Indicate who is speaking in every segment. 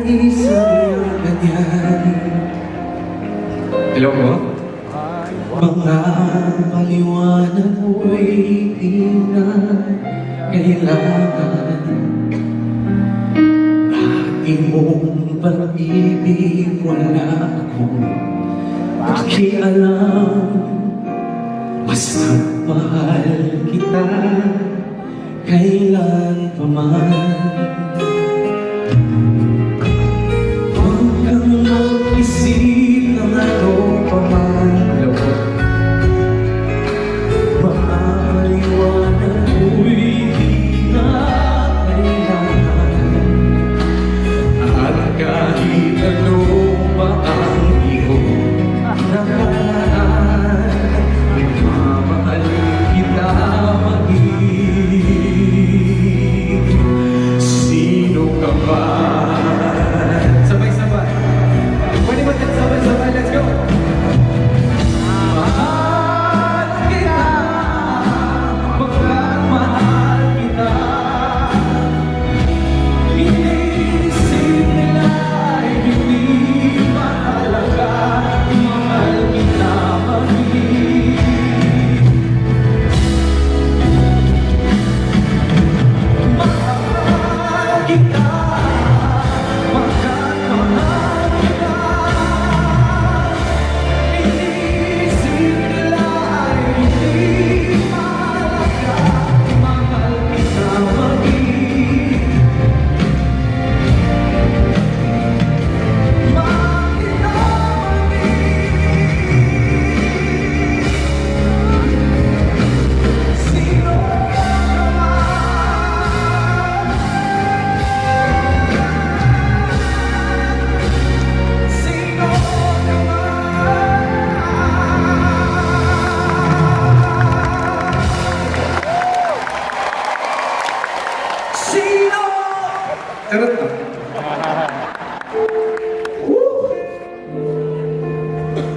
Speaker 1: isang ganyan. Hello po? Mga paliwanag mo'y di na kailangan. Dati mong pag-ibig wala akong pakialam. Basta mahal kita kailan pa man. Huwag kang mag-isip ng ano pa man. Maliwanag mo'y di na kailangan. At kahit ano pa ang iyong nakaraan, mamahal kita maging sino ka ba? Sabay-sabay. Pwede ba sabay-sabay? Let's go! Mahal kita, pagmamahal kita. Iniisip nila ay hindi mahalaga. Mahal kita maging. Mahal kita, pagmamahal kita. Iniisip nila ay hindi mahalaga. Mahal kita maging. Mahal kita maging. Sino ka man? Sino ka man? Sino? Charot na.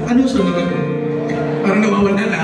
Speaker 1: Ano sunod? Parang nawawala na.